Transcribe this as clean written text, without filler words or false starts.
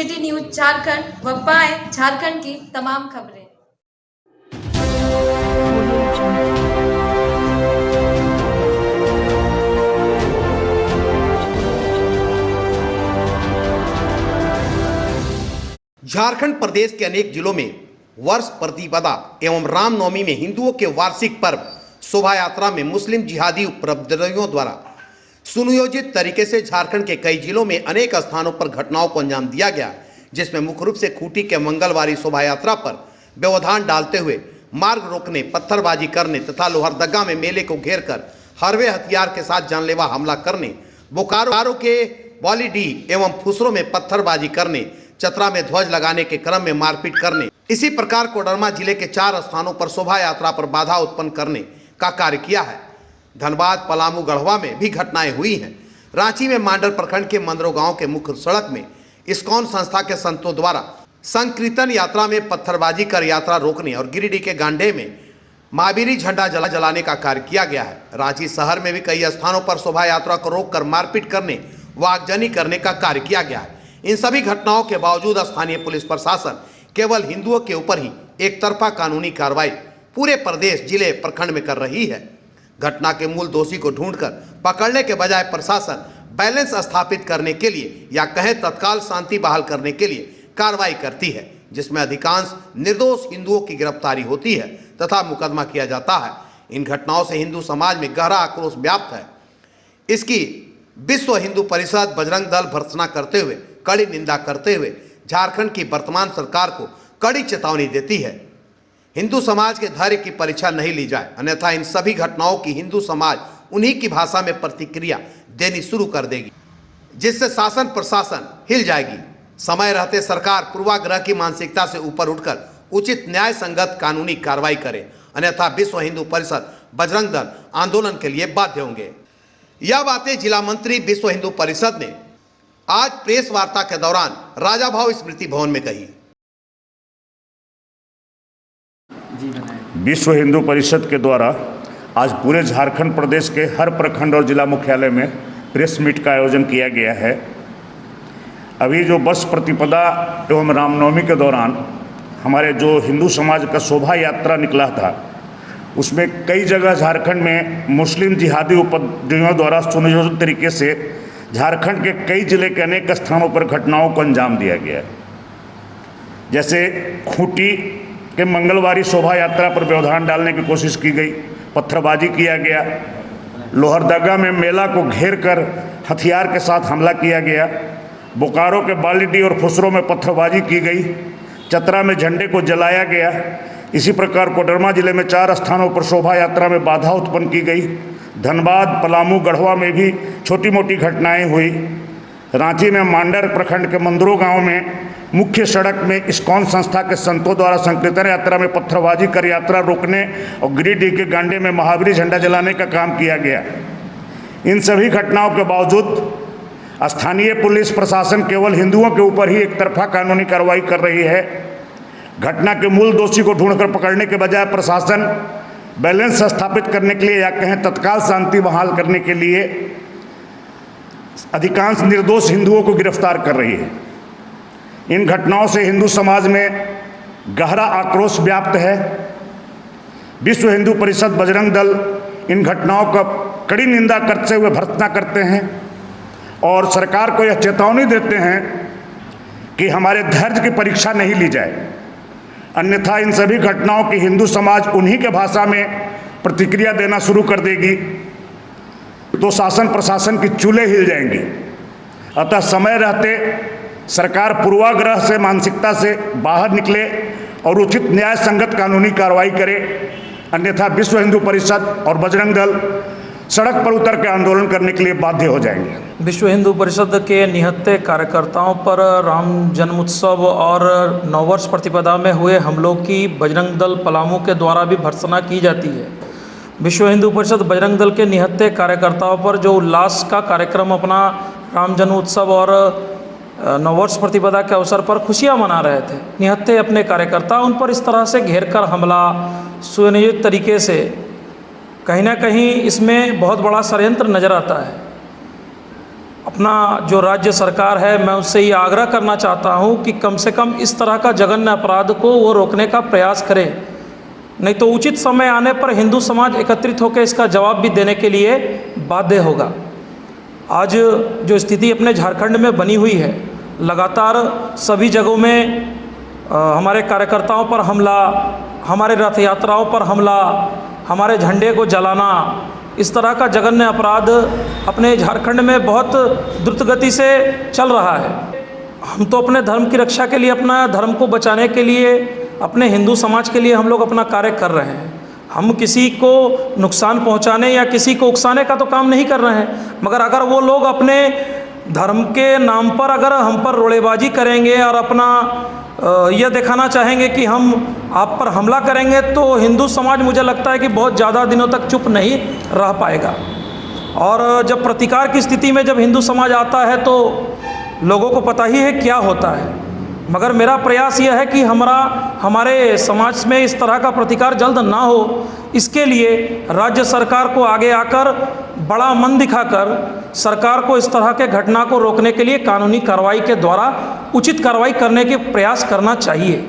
City news Jharkhand व पाएं झारखंड की तमाम खबरें। झारखंड प्रदेश के अनेक जिलों में वर्ष प्रतिपदा एवं रामनवमी में हिंदुओं के वार्षिक पर्व शोभा यात्रा में मुस्लिम जिहादी उपद्रवियों द्वारा सुनियोजित तरीके से झारखंड के कई जिलों में अनेक स्थानों पर घटनाओं को अंजाम दिया गया, जिसमें मुख्य रूप से खूंटी के मंगलवारी शोभा यात्रा पर व्यवधान डालते हुए मार्ग रोकने, पत्थरबाजी करने तथा लोहरदगा में मेले को घेर कर हरवे हथियार के साथ जानलेवा हमला करने, बोकारो के बॉलीडी एवं फुसरों में पत्थरबाजी करने, चतरा में ध्वज लगाने के क्रम में मारपीट करने, इसी प्रकार कोडरमा जिले के 4 स्थानों पर शोभा यात्रा पर बाधा उत्पन्न करने का कार्य किया है। धनबाद, पलामू, गढ़वा में भी घटनाएं हुई हैं। रांची में मांडल प्रखंड के मंदरो गांव के मुख्य सड़क में इस्कॉन संस्था के संतों द्वारा संकीर्तन यात्रा में पत्थरबाजी कर यात्रा रोकने और गिरिडीह के गांडे में महावीरी झंडा जलाने का कार्य किया गया है। रांची शहर में भी कई स्थानों पर शोभा यात्रा को रोककर मारपीट करने व आगजनी करने का कार्य किया गया है। इन सभी घटनाओं के बावजूद स्थानीय पुलिस प्रशासन केवल हिंदुओं के ऊपर ही एक तरफा कानूनी कार्रवाई पूरे प्रदेश, जिले, प्रखंड में कर रही है। घटना के मूल दोषी को ढूंढकर पकड़ने के बजाय प्रशासन बैलेंस स्थापित करने के लिए या कहें तत्काल शांति बहाल करने के लिए कार्रवाई करती है, जिसमें अधिकांश निर्दोष हिंदुओं की गिरफ्तारी होती है तथा मुकदमा किया जाता है। इन घटनाओं से हिंदू समाज में गहरा आक्रोश व्याप्त है। इसकी विश्व हिंदू परिषद, बजरंग दल भर्त्सना करते हुए, कड़ी निंदा करते हुए झारखंड की वर्तमान सरकार को कड़ी चेतावनी देती है। हिंदू समाज के धैर्य की परीक्षा नहीं ली जाए, अन्यथा इन सभी घटनाओं की हिंदू समाज उन्हीं की भाषा में प्रतिक्रिया देनी शुरू कर देगी, जिससे शासन प्रशासन हिल जाएगी। समय रहते सरकार पूर्वाग्रह की मानसिकता से ऊपर उठकर उचित न्याय संगत कानूनी कार्रवाई करे, अन्यथा विश्व हिंदू परिषद, बजरंग दल आंदोलन के लिए बाध्य होंगे। यह बातें जिला मंत्री विश्व हिंदू परिषद ने आज प्रेस वार्ता के दौरान राजा भाव स्मृति भवन में कही। विश्व हिंदू परिषद के द्वारा आज पूरे झारखंड प्रदेश के हर प्रखंड और जिला मुख्यालय में प्रेस मीट का आयोजन किया गया है। अभी जो वर्ष प्रतिपदा एवं रामनवमी के दौरान हमारे जो हिंदू समाज का शोभा यात्रा निकला था, उसमें कई जगह झारखंड में मुस्लिम जिहादी उपद्रवियों द्वारा सुनियोजित तरीके से झारखंड के कई जिले के अनेक स्थानों पर घटनाओं को अंजाम दिया गया। जैसे खूंटी के मंगलवारी शोभा यात्रा पर व्यवधान डालने की कोशिश की गई, पत्थरबाजी किया गया, लोहरदगा में मेला को घेर कर हथियार के साथ हमला किया गया, बोकारो के बालीडी और फुसरों में पत्थरबाजी की गई, चतरा में झंडे को जलाया गया। इसी प्रकार कोडरमा जिले में 4 स्थानों पर शोभा यात्रा में बाधा उत्पन्न की गई। धनबाद, पलामू, गढ़वा में भी छोटी मोटी घटनाएं हुई। रांची में मांडर प्रखंड के मंदरो गांव में मुख्य सड़क में इस्कॉन संस्था के संतों द्वारा संकीर्तन यात्रा में पत्थरबाजी कर यात्रा रोकने और गिरिडीह के गांडे में महावीरी झंडा जलाने का काम किया गया। इन सभी घटनाओं के बावजूद स्थानीय पुलिस प्रशासन केवल हिंदुओं के ऊपर ही एक तरफा कानूनी कार्रवाई कर रही है। घटना के मूल दोषी को ढूंढकर पकड़ने के बजाय प्रशासन बैलेंस स्थापित करने के लिए या कहें तत्काल शांति बहाल करने के लिए अधिकांश निर्दोष हिंदुओं को गिरफ्तार कर रही है। इन घटनाओं से हिंदू समाज में गहरा आक्रोश व्याप्त है। विश्व हिंदू परिषद, बजरंग दल इन घटनाओं का कड़ी निंदा करते हुए भर्त्सना करते हैं और सरकार को यह चेतावनी देते हैं कि हमारे धैर्य की परीक्षा नहीं ली जाए, अन्यथा इन सभी घटनाओं की हिंदू समाज उन्हीं के भाषा में प्रतिक्रिया देना शुरू कर देगी तो शासन प्रशासन की चूल्हे हिल जाएंगी। अतः समय रहते सरकार पूर्वाग्रह से मानसिकता से बाहर निकले और उचित न्याय संगत कानूनी कार्रवाई करे, अन्यथा विश्व हिंदू परिषद और बजरंग दल सड़क पर उतर के आंदोलन करने के लिए बाध्य हो जाएंगे। विश्व हिंदू परिषद के निहत्थे कार्यकर्ताओं पर राम जन्मोत्सव और नववर्ष प्रतिपदा में हुए हमलों की बजरंग दल पलामू के द्वारा भी भर्त्सना की जाती है। विश्व हिंदू परिषद बजरंग दल के निहत्थे कार्यकर्ताओं पर जो उल्लास का कार्यक्रम अपना राम जन्मोत्सव और नववर्ष प्रतिपदा के अवसर पर खुशियां मना रहे थे, निहत्थे अपने कार्यकर्ता उन पर इस तरह से घेर कर हमला सुनियोजित तरीके से, कहीं ना कहीं इसमें बहुत बड़ा षड्यंत्र नज़र आता है। अपना जो राज्य सरकार है मैं उससे ये आग्रह करना चाहता हूँ कि कम से कम इस तरह का जघन्य अपराध को वो रोकने का प्रयास करे, नहीं तो उचित समय आने पर हिंदू समाज एकत्रित होकर इसका जवाब भी देने के लिए बाध्य होगा। आज जो स्थिति अपने झारखंड में बनी हुई है, लगातार सभी जगहों में हमारे कार्यकर्ताओं पर हमला, हमारे रथ यात्राओं पर हमला, हमारे झंडे को जलाना, इस तरह का जघन्य अपराध अपने झारखंड में बहुत द्रुत गति से चल रहा है। हम तो अपने धर्म की रक्षा के लिए, अपना धर्म को बचाने के लिए, अपने हिंदू समाज के लिए हम लोग अपना कार्य कर रहे हैं। हम किसी को नुकसान पहुंचाने या किसी को उकसाने का तो काम नहीं कर रहे हैं, मगर अगर वो लोग अपने धर्म के नाम पर अगर हम पर रोड़ेबाजी करेंगे और अपना यह दिखाना चाहेंगे कि हम आप पर हमला करेंगे, तो हिंदू समाज मुझे लगता है कि बहुत ज़्यादा दिनों तक चुप नहीं रह पाएगा। और जब प्रतिकार की स्थिति में जब हिंदू समाज आता है तो लोगों को पता ही है क्या होता है। मगर मेरा प्रयास यह है कि हमारे समाज में इस तरह का प्रतिकार जल्द ना हो, इसके लिए राज्य सरकार को आगे आकर बड़ा मन दिखाकर सरकार को इस तरह के घटना को रोकने के लिए कानूनी कार्रवाई के द्वारा उचित कार्रवाई करने के प्रयास करना चाहिए।